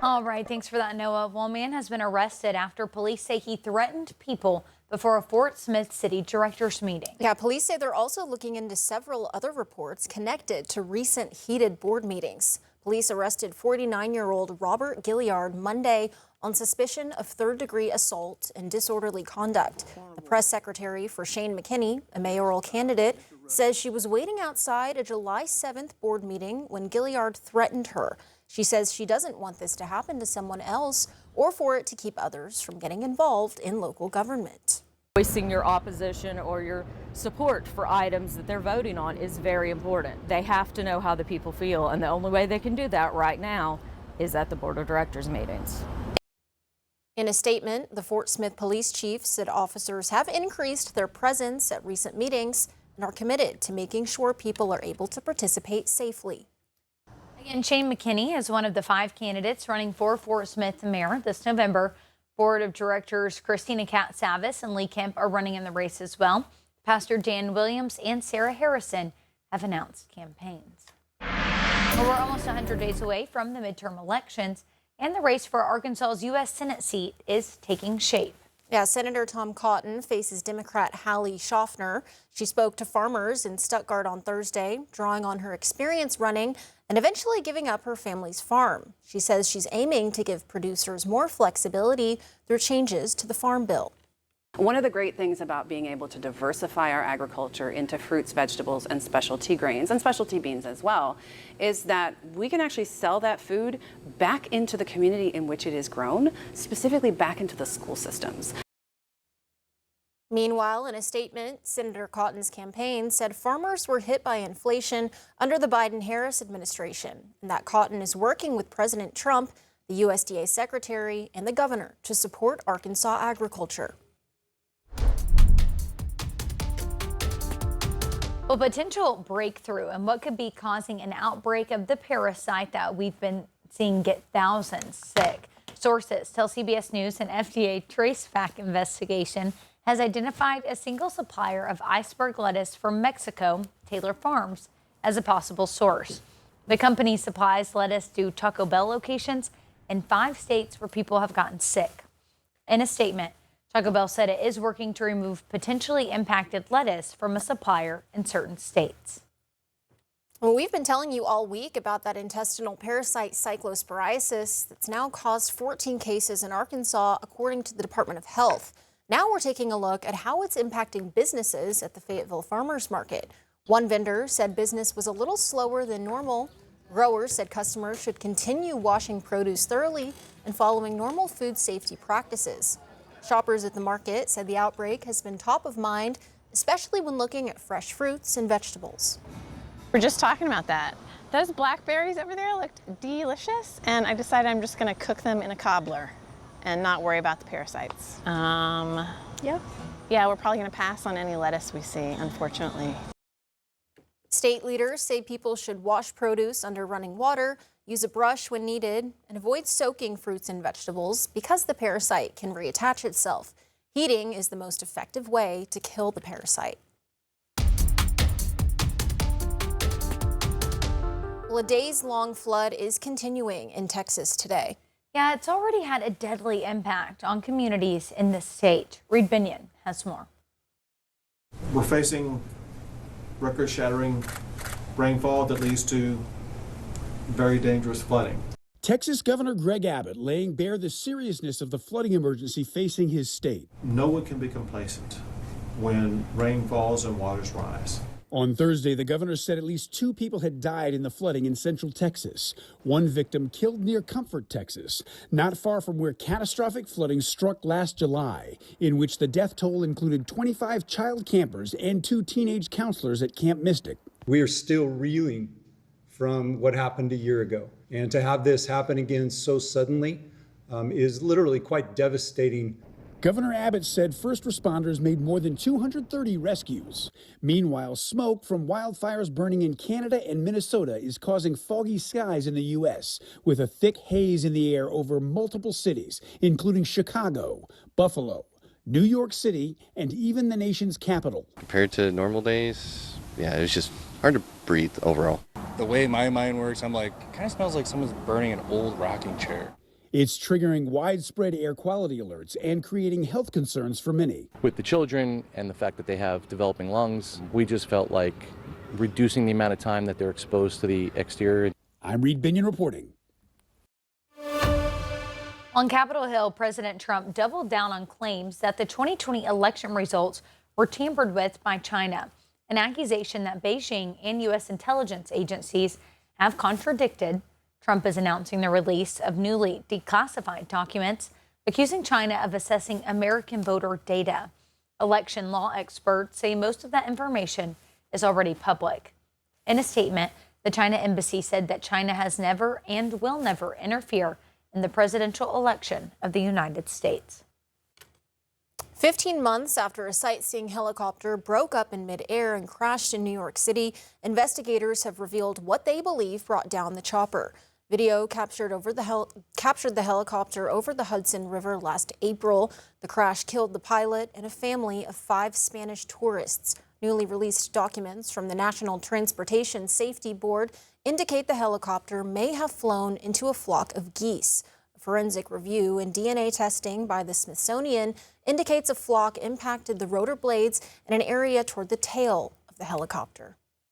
All right, thanks for that, Noah. Well, a man has been arrested after police say he threatened people before a Fort Smith City directors meeting. Yeah, police say they're also looking into several other reports connected to recent heated board meetings. Police arrested 49-year-old Robert Gilyard Monday on suspicion of third-degree assault and disorderly conduct. The press secretary for Shane McKinney, a mayoral candidate, says she was waiting outside a July 7th board meeting when Gilyard threatened her. She says she doesn't want this to happen to someone else or for it to keep others from getting involved in local government. Voicing your opposition or your support for items that they're voting on is very important. They have to know how the people feel, and the only way they can do that right now is at the board of directors meetings. In a statement, the Fort Smith police chief said officers have increased their presence at recent meetings and are committed to making sure people are able to participate safely. Again, Shane McKinney is one of the 5 candidates running for Fort Smith mayor this November. Board of Directors Christina Katz-Savis and Lee Kemp are running in the race as well. Pastor Dan Williams and Sarah Harrison have announced campaigns. Well, we're almost 100 days away from the midterm elections, and the race for Arkansas's U.S. Senate seat is taking shape. Yeah, Senator Tom Cotton faces Democrat Hallie Schaffner. She spoke to farmers in Stuttgart on Thursday, drawing on her experience running and eventually giving up her family's farm. She says she's aiming to give producers more flexibility through changes to the Farm Bill. One of the great things about being able to diversify our agriculture into fruits, vegetables, and specialty grains, and specialty beans as well, is that we can actually sell that food back into the community in which it is grown, specifically back into the school systems. Meanwhile, in a statement, Senator Cotton's campaign said farmers were hit by inflation under the Biden-Harris administration, and that Cotton is working with President Trump, the USDA secretary, and the governor to support Arkansas agriculture. Well, potential breakthrough and what could be causing an outbreak of the parasite that we've been seeing get thousands sick. Sources tell CBS News an FDA traceback investigation has identified a single supplier of iceberg lettuce from Mexico, Taylor Farms, as a possible source. The company supplies lettuce to Taco Bell locations in 5 states where people have gotten sick. In a statement, Taco Bell said it is working to remove potentially impacted lettuce from a supplier in certain states. Well, we've been telling you all week about that intestinal parasite cyclosporiasis that's now caused 14 cases in Arkansas, according to the Department of Health. Now we're taking a look at how it's impacting businesses at the Fayetteville Farmers Market. One vendor said business was a little slower than normal. Growers said customers should continue washing produce thoroughly and following normal food safety practices. Shoppers at the market said the outbreak has been top of mind, especially when looking at fresh fruits and vegetables. We're just talking about that. Those blackberries over there looked delicious, and I decided I'm just going to cook them in a cobbler and not worry about the parasites. Yeah, we're probably going to pass on any lettuce we see, unfortunately. State leaders say people should wash produce under running water, use a brush when needed, and avoid soaking fruits and vegetables because the parasite can reattach itself. Heating is the most effective way to kill the parasite. Well, a days-long flood is continuing in Texas today. Yeah, it's already had a deadly impact on communities in the state. Reed Binion has more. We're facing record-shattering rainfall that leads to very dangerous flooding. Texas Governor Greg Abbott laying bare the seriousness of the flooding emergency facing his state. No one can be complacent when rain falls and waters rise. On Thursday, the governor said at least 2 people had died in the flooding in central Texas. One victim killed near Comfort, Texas, not far from where catastrophic flooding struck last July, in which the death toll included 25 child campers and 2 teenage counselors at Camp Mystic. We are still reeling from what happened a year ago. And to have this happen again so suddenly is literally quite devastating. Governor Abbott said first responders made more than 230 rescues. Meanwhile, smoke from wildfires burning in Canada and Minnesota is causing foggy skies in the U.S., with a thick haze in the air over multiple cities, including Chicago, Buffalo, New York City, and even the nation's capital. Compared to normal days, yeah, it was just hard to breathe overall. The way my mind works, I'm like, it kind of smells like someone's burning an old rocking chair. It's triggering widespread air quality alerts and creating health concerns for many. With the children and the fact that they have developing lungs, we just felt like reducing the amount of time that they're exposed to the exterior. I'm Reed Binion reporting. On Capitol Hill, President Trump doubled down on claims that the 2020 election results were tampered with by China, an accusation that Beijing and U.S. intelligence agencies have contradicted. Trump is announcing the release of newly declassified documents, accusing China of assessing American voter data. Election law experts say most of that information is already public. In a statement, the China embassy said that China has never and will never interfere in the presidential election of the United States. 15 months after a sightseeing helicopter broke up in midair and crashed in New York City, investigators have revealed what they believe brought down the chopper. Video captured the helicopter over the Hudson River last April. The crash killed the pilot and a family of 5 Spanish tourists. Newly released documents from the National Transportation Safety Board indicate the helicopter may have flown into a flock of geese. A forensic review and DNA testing by the Smithsonian indicates a flock impacted the rotor blades in an area toward the tail of the helicopter.